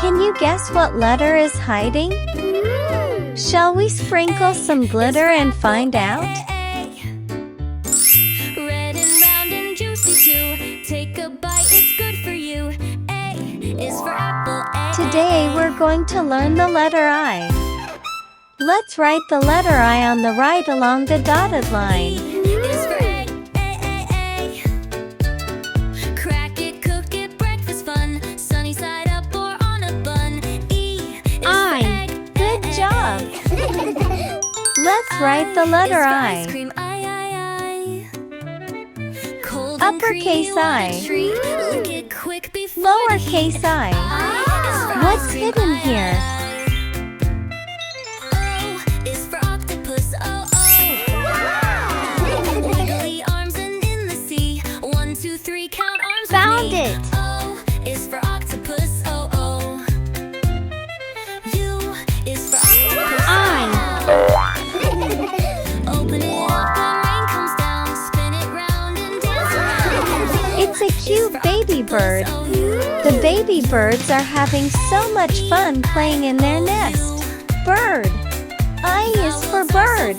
Can you guess what letter is hiding? Shall we sprinkle some glitter and find out? Red and round and juicy too. Take a bite, it's good for you. A is for apple. A. Today we're going to learn the letter I. Let's write the letter I on the right along the dotted line. Is for egg. A. Crack it, cook it, breakfast fun. Sunny side up or on a bun. E is for egg. Good job. Let's write the letter I. Ice cream. I. Cold Uppercase I. Lick it quick before Lowercase I. What's hidden here? O is for octopus. Oh, oh. Wiggly arms and in the sea. 1, 2, 3, count arms. Found with me. it. O is for octopus. Oh, oh. U is for octopus. Open it up when rain comes down. Spin it round and dance around. It's a cute baby bird. The baby birds are having so much fun playing in their nest. Bird. I is for bird.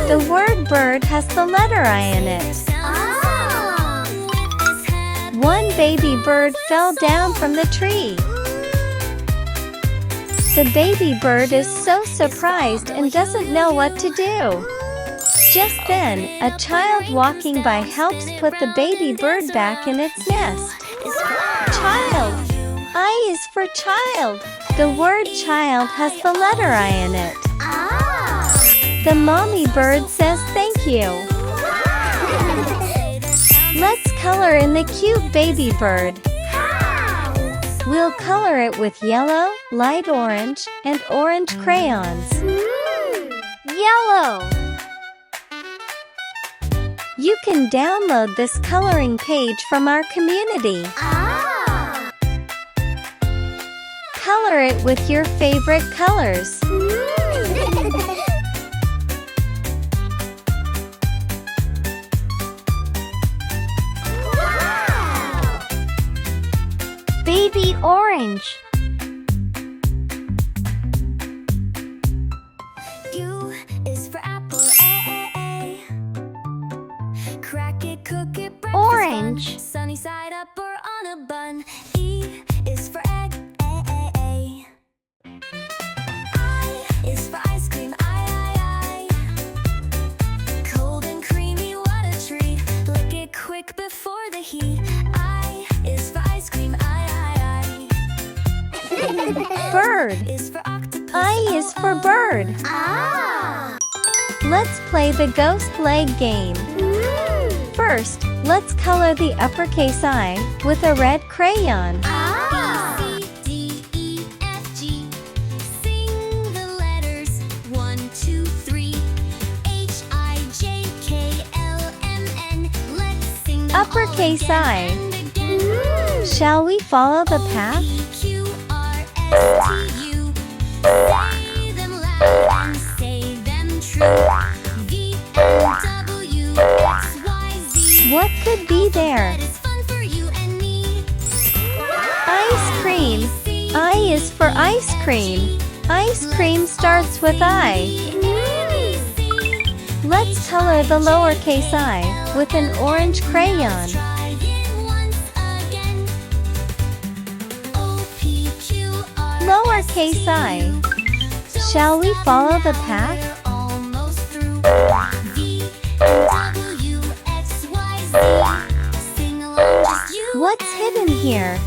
The word bird has the letter I in it. One baby bird fell down from the tree. The baby bird is so surprised and doesn't know what to do. Just then, a child walking by helps put the baby bird back in its nest. Child. I is for child. The word child has the letter I in it. The mommy bird says thank you. Let's color in the cute baby bird. We'll color it with yellow, light orange, and orange crayons. Yellow. You can download this coloring page from our community. Color it with your favorite colors. Baby orange. U is for apple. A. Crack it, cook it, breakfast Orange. fun. Sunny side up or on a bun. E is for egg. A. I is for ice cream. I. Cold and creamy, what a treat. Lick it quick before the heat. I is for ice cream. I. Bird. Is for octopus. I is for bird. Let's play the ghost leg game. First, let's color the uppercase I with a red crayon. B, C, D, E, F, G. Sing the letters 1, 2, 3. H, I, J, K, L, M, N. Let's sing them Uppercase all again I. and again. Shall we follow the path? P, Q, R, S, T, U. Say them loud and say them true. V, N, W, X, Y, Z. What could be there? That is fun for you and me. Ice cream. I is for ice cream. Ice cream starts with I. Let's color the lowercase I with an orange crayon. Lowercase I. Shall we follow the path? What's hidden here?